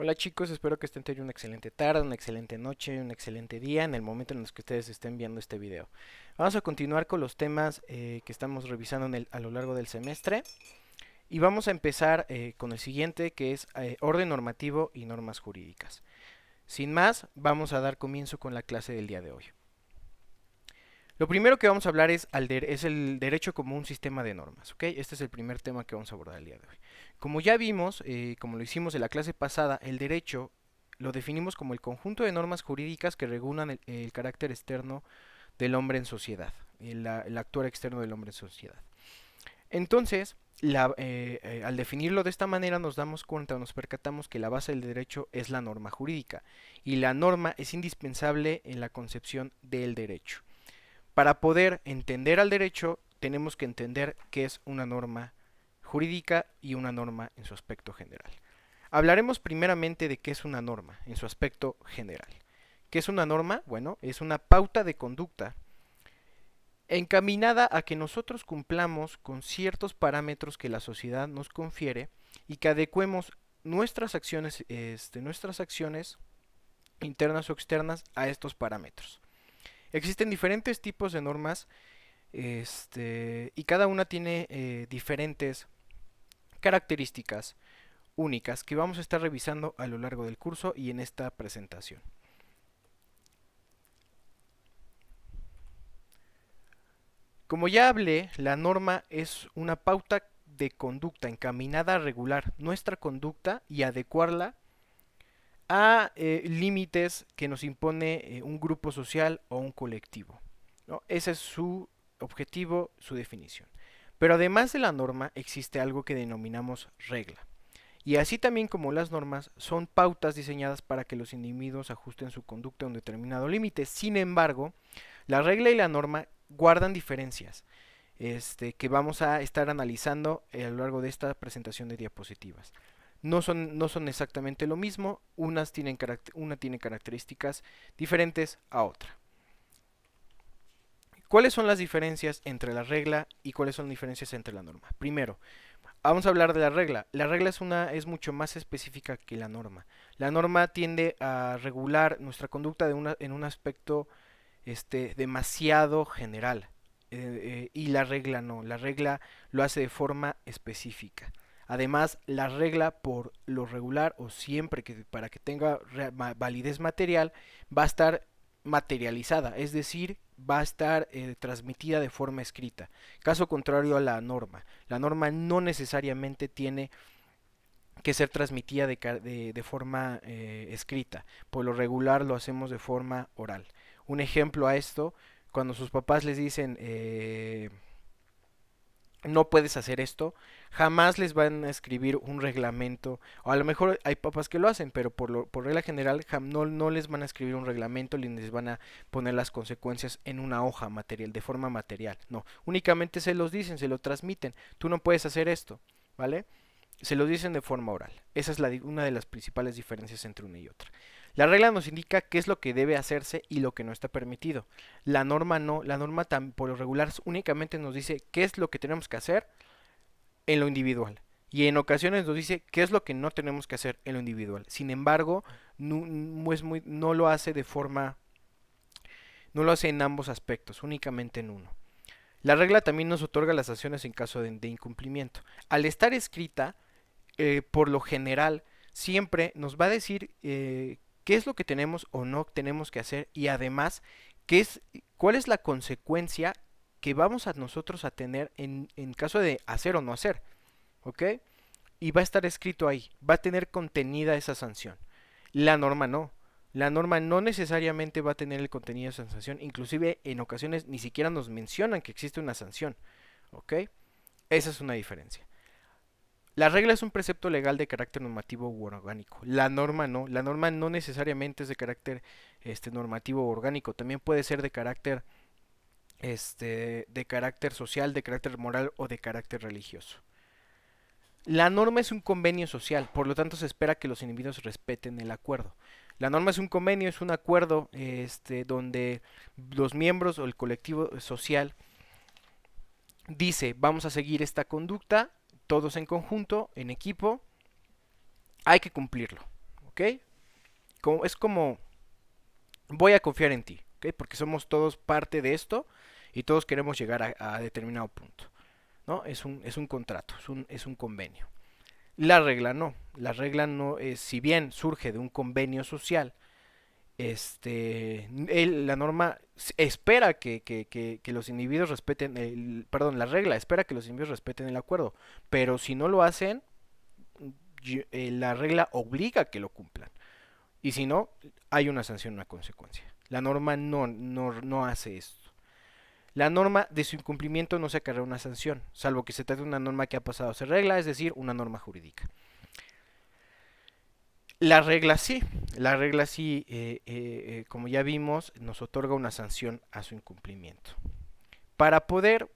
Hola chicos, espero que estén teniendo una excelente tarde, una excelente noche, un excelente día en el momento en el que ustedes estén viendo este video. Vamos a continuar con los temas que estamos revisando a lo largo del semestre y vamos a empezar con el siguiente que es orden normativo y normas jurídicas. Sin más, vamos a dar comienzo con la clase del día de hoy. Lo primero que vamos a hablar es el derecho como un sistema de normas, ¿ok? Este es el primer tema que vamos a abordar el día de hoy. Como ya vimos, como lo hicimos en la clase pasada, el derecho lo definimos como el conjunto de normas jurídicas que regulan el carácter externo del hombre en sociedad, el actuar externo del hombre en sociedad. Entonces, al definirlo de esta manera nos damos cuenta, nos percatamos que la base del derecho es la norma jurídica y la norma es indispensable en la concepción del derecho. Para poder entender al derecho, tenemos que entender qué es una norma jurídica y una norma en su aspecto general. Hablaremos primeramente de qué es una norma en su aspecto general. ¿Qué es una norma? Bueno, es una pauta de conducta encaminada a que nosotros cumplamos con ciertos parámetros que la sociedad nos confiere y que adecuemos nuestras acciones internas o externas a estos parámetros. Existen diferentes tipos de normas y cada una tiene diferentes características únicas que vamos a estar revisando a lo largo del curso y en esta presentación. Como ya hablé, la norma es una pauta de conducta encaminada a regular nuestra conducta y adecuarla a límites que nos impone un grupo social o un colectivo, ¿no? Ese es su objetivo, su definición. Pero además de la norma existe algo que denominamos regla. Y así también como las normas son pautas diseñadas para que los individuos ajusten su conducta a un determinado límite. Sin embargo, la regla y la norma guardan diferencias que vamos a estar analizando a lo largo de esta presentación de diapositivas. No son exactamente lo mismo, una tiene características diferentes a otra. ¿Cuáles son las diferencias entre la regla y cuáles son las diferencias entre la norma? Primero, vamos a hablar de la regla. La regla es mucho más específica que la norma. La norma tiende a regular nuestra conducta en un aspecto demasiado general. Y la regla no. La regla lo hace de forma específica. Además, la regla por lo regular o siempre que para que tenga validez material va a estar materializada, es decir, va a estar transmitida de forma escrita. Caso contrario a la norma. La norma no necesariamente tiene que ser transmitida de forma escrita. Por lo regular lo hacemos de forma oral. Un ejemplo a esto, cuando sus papás les dicen no puedes hacer esto, jamás les van a escribir un reglamento, o a lo mejor hay papás que lo hacen, pero por regla general no les van a escribir un reglamento ni les van a poner las consecuencias en una hoja material, de forma material, no, únicamente se los dicen, se lo transmiten, tú no puedes hacer esto, ¿vale? Se lo dicen de forma oral. Esa es una de las principales diferencias entre una y otra. La regla nos indica qué es lo que debe hacerse y lo que no está permitido. La norma no. La norma por lo regular únicamente nos dice qué es lo que tenemos que hacer en lo individual. Y en ocasiones nos dice qué es lo que no tenemos que hacer en lo individual. Sin embargo, no lo hace de forma, no lo hace en ambos aspectos, únicamente en uno. La regla también nos otorga las sanciones en caso de incumplimiento. Al estar escrita, por lo general, siempre nos va a decir qué es lo que tenemos o no tenemos que hacer y además cuál es la consecuencia que vamos a nosotros a tener en caso de hacer o no hacer, ¿ok? Y va a estar escrito ahí, va a tener contenida esa sanción. La norma no. La norma no necesariamente va a tener el contenido de esa sanción, inclusive en ocasiones ni siquiera nos mencionan que existe una sanción, ¿ok? Esa es una diferencia. La regla es un precepto legal de carácter normativo u orgánico. La norma no. La norma no necesariamente es de carácter normativo u orgánico. También puede ser de carácter social, de carácter moral o de carácter religioso. La norma es un convenio social, por lo tanto se espera que los individuos respeten el acuerdo. La norma es un convenio, es un acuerdo donde los miembros o el colectivo social dice vamos a seguir esta conducta, todos en conjunto, en equipo, hay que cumplirlo. ¿ok? Es como, voy a confiar en ti, ¿ok? Porque somos todos parte de esto y todos queremos llegar a determinado punto, ¿no? Es un contrato, es un convenio. La regla no es, si bien surge de un convenio social, la norma espera que los individuos respeten, perdón, la regla espera que los individuos respeten el acuerdo, pero si no lo hacen, la regla obliga a que lo cumplan. Y si no, hay una sanción, una consecuencia. La norma no hace esto. La norma de su incumplimiento no se acarrea una sanción, salvo que se trate de una norma que ha pasado a ser regla, es decir, una norma jurídica. La regla sí, como ya vimos, nos otorga una sanción a su incumplimiento. Para poder,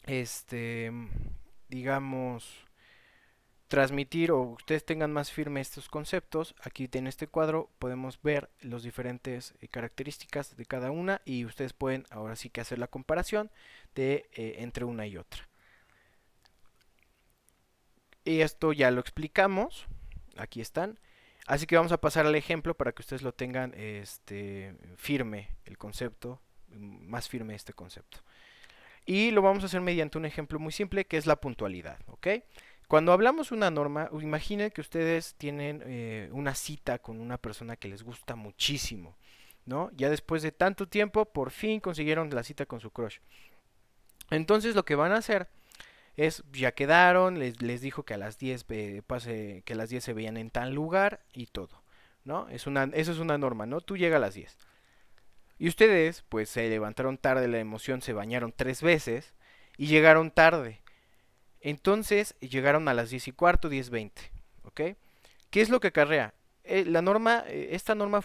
este, digamos, transmitir o ustedes tengan más firme estos conceptos, aquí en este cuadro podemos ver las diferentes características de cada una y ustedes pueden ahora sí que hacer la comparación de entre una y otra. Y esto ya lo explicamos, aquí están. Así que vamos a pasar al ejemplo para que ustedes lo tengan firme el concepto, más firme este concepto. Y lo vamos a hacer mediante un ejemplo muy simple que es la puntualidad, ¿ok? Cuando hablamos una norma, imaginen que ustedes tienen una cita con una persona que les gusta muchísimo, ¿no? Ya después de tanto tiempo, por fin consiguieron la cita con su crush. Entonces lo que van a hacer ya quedaron, les dijo que a las 10 que a las 10 se veían en tal lugar y todo, ¿no? Eso es una norma, ¿no? Tú llegas a las 10. Y ustedes, pues se levantaron tarde de la emoción, se bañaron 3 veces y llegaron tarde. Entonces llegaron a las 10 y cuarto, 10:20, ¿ok? ¿Qué es lo que acarrea? Esta norma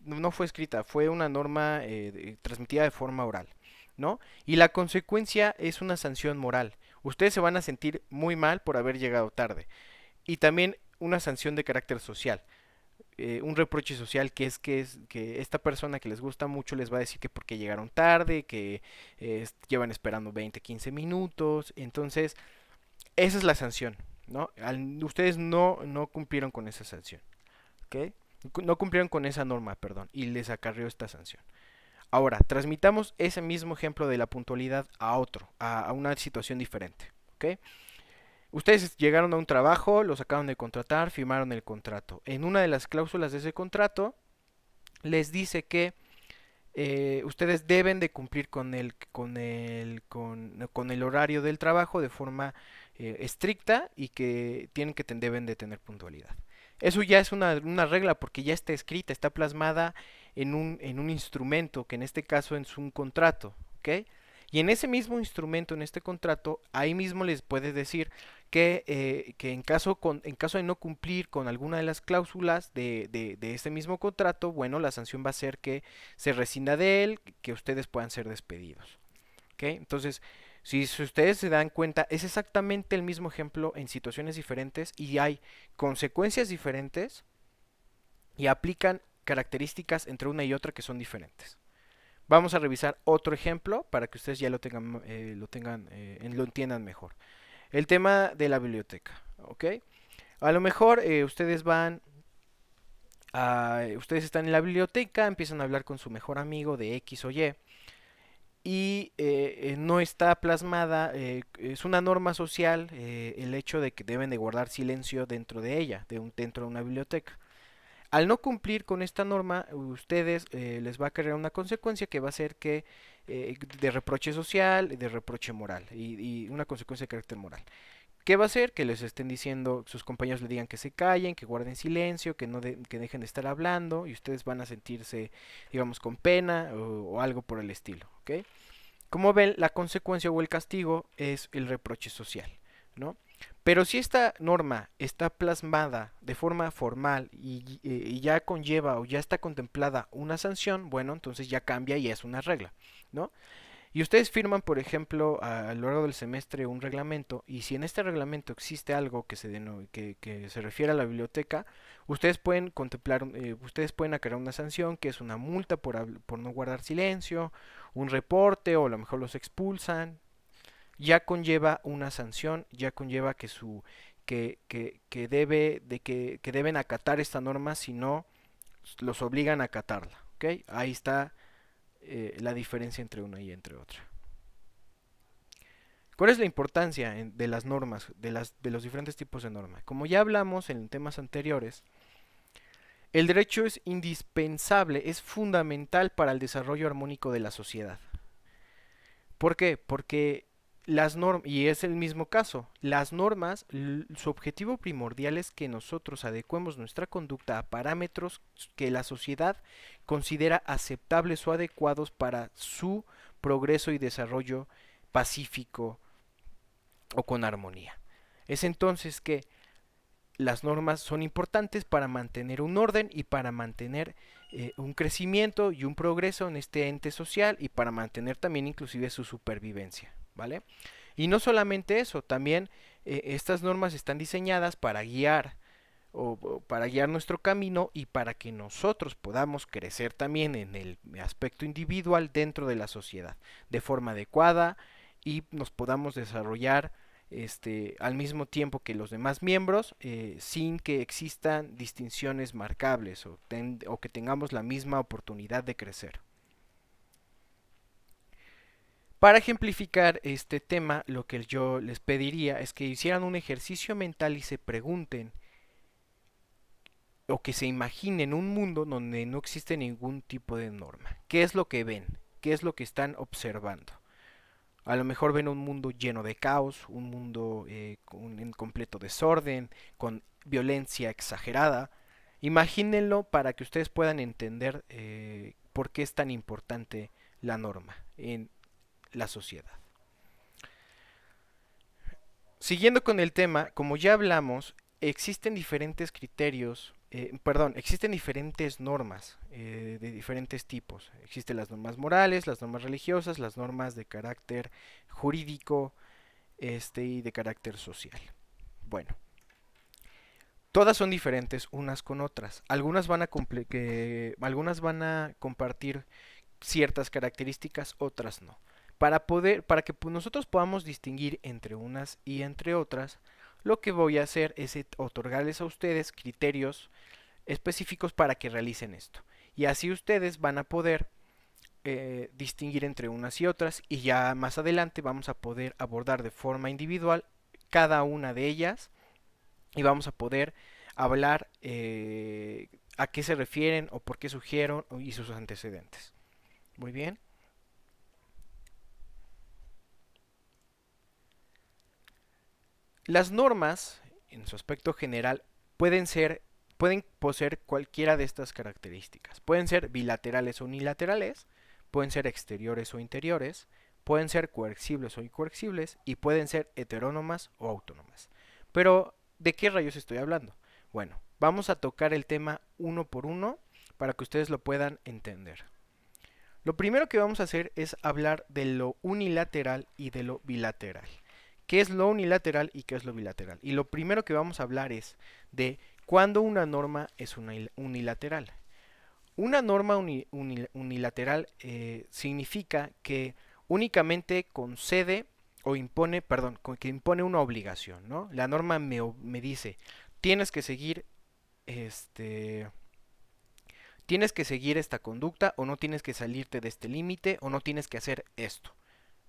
no fue escrita, fue una norma transmitida de forma oral, ¿no? Y la consecuencia es una sanción moral. Ustedes se van a sentir muy mal por haber llegado tarde. Y también una sanción de carácter social. Un reproche social que esta persona que les gusta mucho les va a decir que porque llegaron tarde, que llevan esperando 20, 15 minutos. Entonces, esa es la sanción, ¿no? Ustedes no cumplieron con esa sanción, ¿ok? No cumplieron con esa norma, perdón, y les acarreó esta sanción. Ahora, transmitamos ese mismo ejemplo de la puntualidad a otro, a una situación diferente, ¿ok? Ustedes llegaron a un trabajo, los acaban de contratar, firmaron el contrato. En una de las cláusulas de ese contrato les dice que ustedes deben de cumplir con el horario del trabajo de forma estricta y que deben de tener puntualidad. Eso ya es una regla porque ya está escrita, está plasmada en un instrumento, que en este caso es un contrato, ¿ok? Y en ese mismo instrumento, en este contrato, ahí mismo les puede decir que en caso de no cumplir con alguna de las cláusulas de este mismo contrato, bueno, la sanción va a ser que se rescinda de él, que ustedes puedan ser despedidos. ¿Ok? Entonces, si ustedes se dan cuenta, es exactamente el mismo ejemplo en situaciones diferentes y hay consecuencias diferentes y aplican características entre una y otra que son diferentes. Vamos a revisar otro ejemplo para que ustedes ya lo entiendan mejor. El tema de la biblioteca, ¿ok? A lo mejor ustedes están en la biblioteca, empiezan a hablar con su mejor amigo de X o y no está plasmada, es una norma social el hecho de que deben de guardar silencio dentro de ella, dentro de una biblioteca. Al no cumplir con esta norma, ustedes les va a crear una consecuencia que va a ser que de reproche social, de reproche moral y una consecuencia de carácter moral. ¿Qué va a hacer? Que les estén diciendo, sus compañeros le digan que se callen, que guarden silencio, que dejen de estar hablando y ustedes van a sentirse, digamos, con pena o algo por el estilo, ¿ok? Como ven, la consecuencia o el castigo es el reproche social, ¿no? Pero si esta norma está plasmada de forma formal y ya conlleva o ya está contemplada una sanción, bueno, entonces ya cambia y es una regla, ¿no? Y ustedes firman, por ejemplo, a lo largo del semestre un reglamento, y si en este reglamento existe algo que se refiere a la biblioteca, ustedes pueden acrear una sanción, que es una multa por no guardar silencio, un reporte, o a lo mejor los expulsan. Ya conlleva una sanción, ya conlleva que deben acatar esta norma, si no los obligan a acatarla. ¿Ok? Ahí está la diferencia entre una y entre otra. ¿Cuál es la importancia de las normas, de los diferentes tipos de norma? Como ya hablamos en temas anteriores, el derecho es indispensable, es fundamental para el desarrollo armónico de la sociedad. ¿Por qué? Porque las normas, y es el mismo caso, las normas, su objetivo primordial es que nosotros adecuemos nuestra conducta a parámetros que la sociedad considera aceptables o adecuados para su progreso y desarrollo pacífico o con armonía. Es entonces que las normas son importantes para mantener un orden y para mantener un crecimiento y un progreso en este ente social y para mantener también inclusive su supervivencia, ¿vale? Y no solamente eso, también estas normas están diseñadas para guiar o para guiar nuestro camino y para que nosotros podamos crecer también en el aspecto individual dentro de la sociedad de forma adecuada y nos podamos desarrollar al mismo tiempo que los demás miembros, sin que existan distinciones marcables o que tengamos la misma oportunidad de crecer. Para ejemplificar este tema, lo que yo les pediría es que hicieran un ejercicio mental y se pregunten o que se imaginen un mundo donde no existe ningún tipo de norma. ¿Qué es lo que ven? ¿Qué es lo que están observando? A lo mejor ven un mundo lleno de caos, un mundo en completo desorden, con violencia exagerada. Imagínenlo para que ustedes puedan entender por qué es tan importante la norma en la sociedad. Siguiendo con el tema, como ya hablamos, existen diferentes criterios, existen diferentes normas de diferentes tipos. Existen las normas morales, las normas religiosas, las normas de carácter jurídico, y de carácter social. Bueno, todas son diferentes unas con otras. Algunas van a compartir ciertas características, otras no. Para que nosotros podamos distinguir entre unas y entre otras, lo que voy a hacer es otorgarles a ustedes criterios específicos para que realicen esto. Y así ustedes van a poder distinguir entre unas y otras, y ya más adelante vamos a poder abordar de forma individual cada una de ellas y vamos a poder hablar a qué se refieren o por qué surgieron y sus antecedentes. Muy bien. Las normas, en su aspecto general, pueden poseer cualquiera de estas características. Pueden ser bilaterales o unilaterales, pueden ser exteriores o interiores, pueden ser coercibles o incoercibles y pueden ser heterónomas o autónomas. Pero, ¿de qué rayos estoy hablando? Bueno, vamos a tocar el tema uno por uno para que ustedes lo puedan entender. Lo primero que vamos a hacer es hablar de lo unilateral y de lo bilateral. ¿Qué es lo unilateral y qué es lo bilateral? Y lo primero que vamos a hablar es de cuándo una norma es unilateral. Una norma unilateral significa que únicamente concede o impone, perdón, que impone una obligación, ¿no? La norma me dice, tienes que seguir este tienes que seguir esta conducta o no tienes que salirte de este límite o no tienes que hacer esto.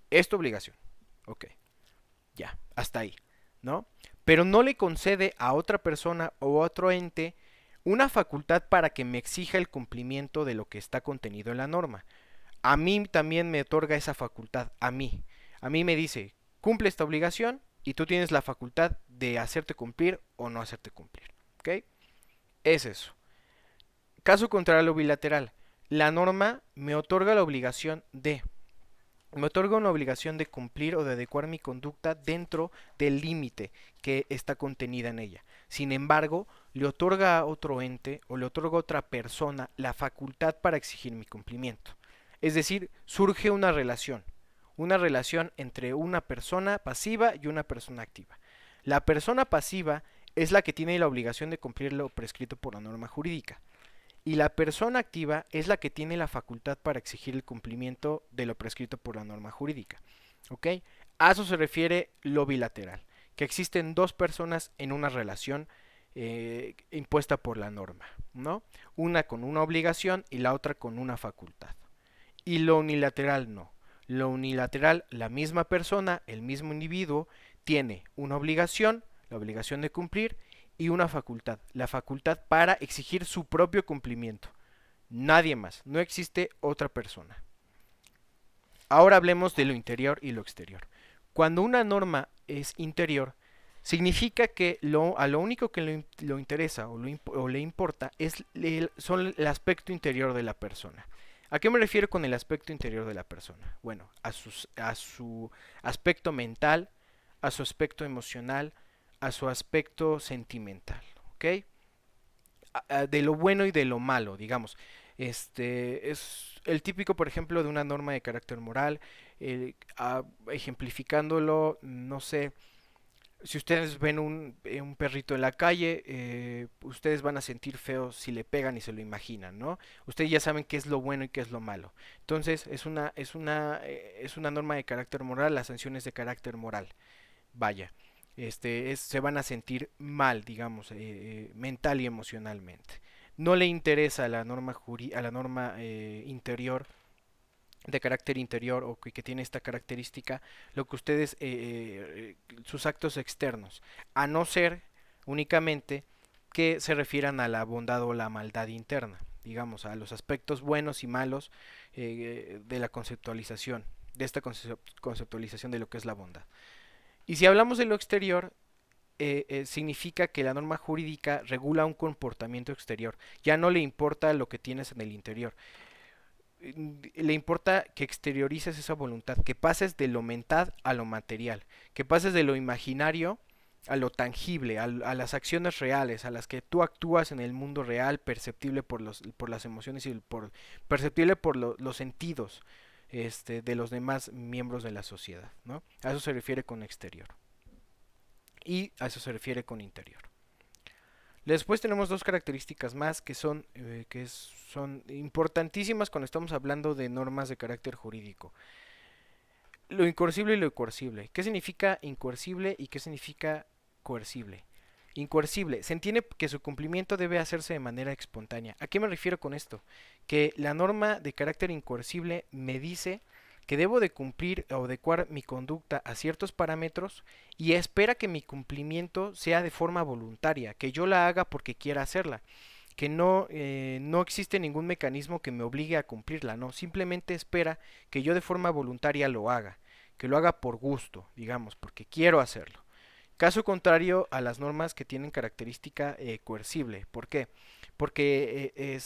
Es tu obligación. Ok. Ya, hasta ahí, ¿no? Pero no le concede a otra persona o a otro ente una facultad para que me exija el cumplimiento de lo que está contenido en la norma. A mí también me otorga esa facultad, a mí. A mí me dice, cumple esta obligación y tú tienes la facultad de hacerte cumplir o no hacerte cumplir. ¿Ok? Es eso. Caso contrario a lo bilateral, la norma me otorga la obligación de me otorga una obligación de cumplir o de adecuar mi conducta dentro del límite que está contenida en ella. Sin embargo, le otorga a otro ente o le otorga a otra persona la facultad para exigir mi cumplimiento. Es decir, surge una relación entre una persona pasiva y una persona activa. La persona pasiva es la que tiene la obligación de cumplir lo prescrito por la norma jurídica. Y la persona activa es la que tiene la facultad para exigir el cumplimiento de lo prescrito por la norma jurídica. ¿Ok? A eso se refiere lo bilateral. que existen dos personas en una relación impuesta por la norma, ¿no? Una con una obligación y la otra con una facultad. Y lo unilateral no. Lo unilateral, la misma persona, el mismo individuo, tiene una obligación, la obligación de cumplir, y una facultad, la facultad para exigir su propio cumplimiento. Nadie más, no existe otra persona. Ahora hablemos de lo interior y lo exterior. Cuando una norma es interior, significa que a lo único que lo interesa o le importa son el aspecto interior de la persona. ¿A qué me refiero con el aspecto interior de la persona? Bueno, a su aspecto mental, a su aspecto emocional, a su aspecto sentimental, ¿ok? De lo bueno y de lo malo, digamos. Es el típico, por ejemplo, de una norma de carácter moral, ejemplificándolo, no sé, si ustedes ven un perrito en la calle, ustedes van a sentir feo si le pegan y se lo imaginan, ¿no? Ustedes ya saben qué es lo bueno y qué es lo malo. Entonces, es una norma de carácter moral, las sanciones de carácter moral. Vaya, se van a sentir mal, digamos, mental y emocionalmente. No le interesa a la norma, a la norma interior, de carácter interior o que tiene esta característica, lo que ustedes, sus actos externos, a no ser únicamente que se refieran a la bondad o la maldad interna, digamos, a los aspectos buenos y malos de la conceptualización, de esta conceptualización de lo que es la bondad. Y si hablamos de lo exterior, significa que la norma jurídica regula un comportamiento exterior. Ya no le importa lo que tienes en el interior. Le importa que exteriorices esa voluntad, que pases de lo mental a lo material, que pases de lo imaginario a lo tangible, a las acciones reales, a las que tú actúas en el mundo real, perceptible por las emociones y perceptible por los sentidos de los demás miembros de la sociedad, ¿no? A eso se refiere con exterior. Y a eso se refiere con interior. Después tenemos dos características más que son importantísimas cuando estamos hablando de normas de carácter jurídico. Lo incoercible y lo coercible. ¿Qué significa incoercible y qué significa coercible? Incoercible. Se entiende que su cumplimiento debe hacerse de manera espontánea. ¿A qué me refiero con esto? Que la norma de carácter incoercible me dice que debo de cumplir o adecuar mi conducta a ciertos parámetros y espera que mi cumplimiento sea de forma voluntaria, que yo la haga porque quiera hacerla, que no existe ningún mecanismo que me obligue a cumplirla, no, simplemente espera que yo de forma voluntaria lo haga, que lo haga por gusto, digamos, porque quiero hacerlo. Caso contrario a las normas que tienen característica coercible. ¿Por qué? Porque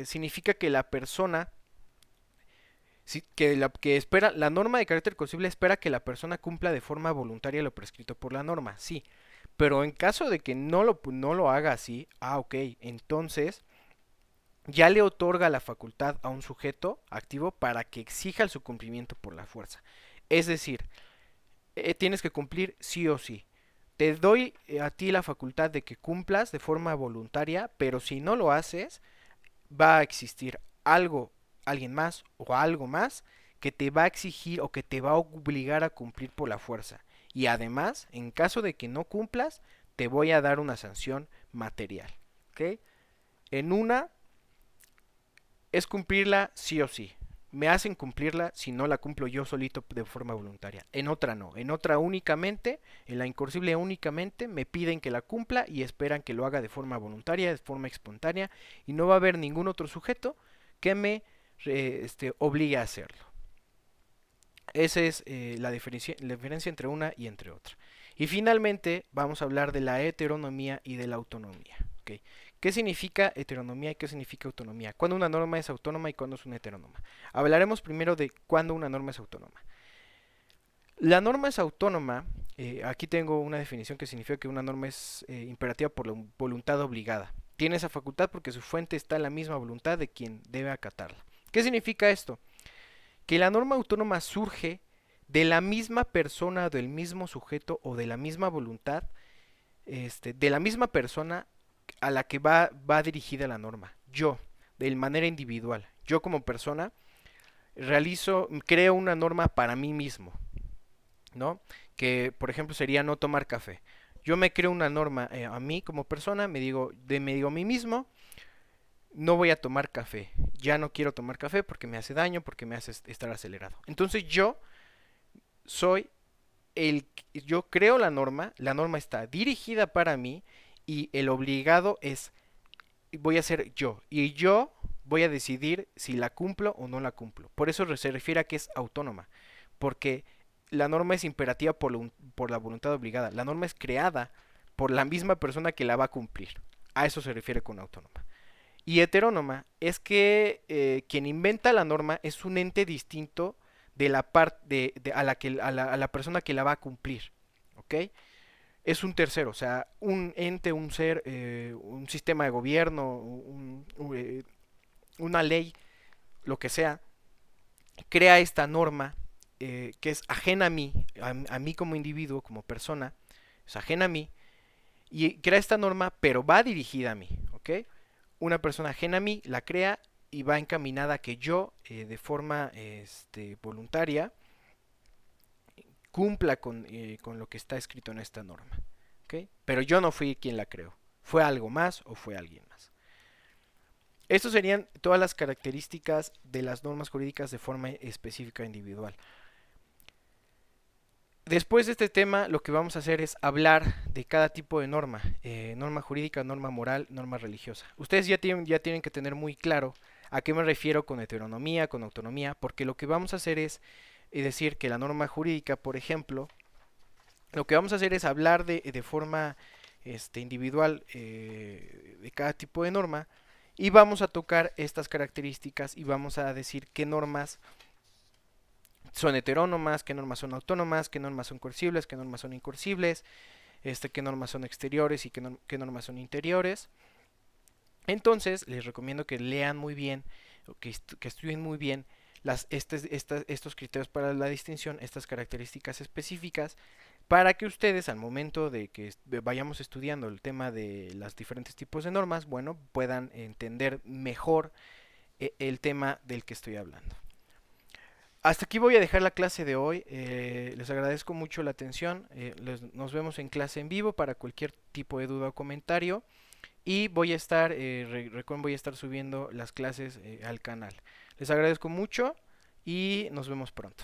significa que la persona que espera, la norma de carácter coercible espera que la persona cumpla de forma voluntaria lo prescrito por la norma, sí. Pero en caso de que no lo haga así, ok, entonces ya le otorga la facultad a un sujeto activo para que exija su cumplimiento por la fuerza. Es decir, tienes que cumplir sí o sí. Te doy a ti la facultad de que cumplas de forma voluntaria, pero si no lo haces, va a existir alguien más o algo más que te va a exigir o que te va a obligar a cumplir por la fuerza. Y además, en caso de que no cumplas, te voy a dar una sanción material. ¿Ok? En una es cumplirla sí o sí. Me hacen cumplirla si no la cumplo yo solito de forma voluntaria. En otra no. En otra únicamente, en la incorrigible únicamente, me piden que la cumpla y esperan que lo haga de forma voluntaria, de forma espontánea, y no va a haber ningún otro sujeto que me obligue a hacerlo. Esa es la diferencia entre una y entre otra. Y finalmente vamos a hablar de la heteronomía y de la autonomía. ¿Okay? ¿Qué significa heteronomía y qué significa autonomía? ¿Cuándo una norma es autónoma y cuándo es una heterónoma? Hablaremos primero de cuándo una norma es autónoma. La norma es autónoma. Aquí tengo una definición que significa que una norma es imperativa por la voluntad obligada. Tiene esa facultad porque su fuente está en la misma voluntad de quien debe acatarla. ¿Qué significa esto? Que la norma autónoma surge de la misma persona, del mismo sujeto o de la misma voluntad, de la misma persona a la que va dirigida la norma. Yo, de manera individual, yo como persona, creo una norma para mí mismo, ¿no? que por ejemplo sería no tomar café. Yo me creo una norma a mí como persona, me digo a mí mismo, no voy a tomar café, ya no quiero tomar café porque me hace daño, porque me hace estar acelerado. Entonces yo soy yo creo la norma está dirigida para mí y el obligado es, voy a ser yo, y yo voy a decidir si la cumplo o no la cumplo. Por eso se refiere a que es autónoma, porque la norma es imperativa por la voluntad obligada, la norma es creada por la misma persona que la va a cumplir. A eso se refiere con autónoma. Y heterónoma es que quien inventa la norma es un ente distinto de la parte a a la persona que la va a cumplir, ¿ok? Es un tercero, o sea, un ente, un ser, un sistema de gobierno, una ley, lo que sea, crea esta norma que es ajena a mí, a mí como individuo, como persona, es ajena a mí, y crea esta norma, pero va dirigida a mí, ¿ok? Una persona ajena a mí la crea y va encaminada a que yo, de forma voluntaria, cumpla con lo que está escrito en esta norma. ¿Ok? Pero yo no fui quien la creó. ¿Fue algo más o fue alguien más? Estas serían todas las características de las normas jurídicas de forma específica e individual. Después de este tema, lo que vamos a hacer es hablar de cada tipo de norma, norma jurídica, norma moral, norma religiosa. Ustedes ya tienen que tener muy claro a qué me refiero con heteronomía, con autonomía, porque lo que vamos a hacer es decir que la norma jurídica, por ejemplo, lo que vamos a hacer es hablar de forma individual de cada tipo de norma y vamos a tocar estas características y vamos a decir qué normas son heterónomas, qué normas son autónomas, qué normas son coercibles, qué normas son incoercibles, qué normas son exteriores y qué normas son interiores. Entonces, les recomiendo que lean muy bien, que estudien muy bien estos criterios para la distinción, estas características específicas, para que ustedes al momento de que vayamos estudiando el tema de los diferentes tipos de normas, bueno, puedan entender mejor el tema del que estoy hablando. Hasta aquí voy a dejar la clase de hoy. Les agradezco mucho la atención. Nos vemos en clase en vivo para cualquier tipo de duda o comentario. Y voy a estar, voy a estar subiendo las clases al canal. Les agradezco mucho y nos vemos pronto.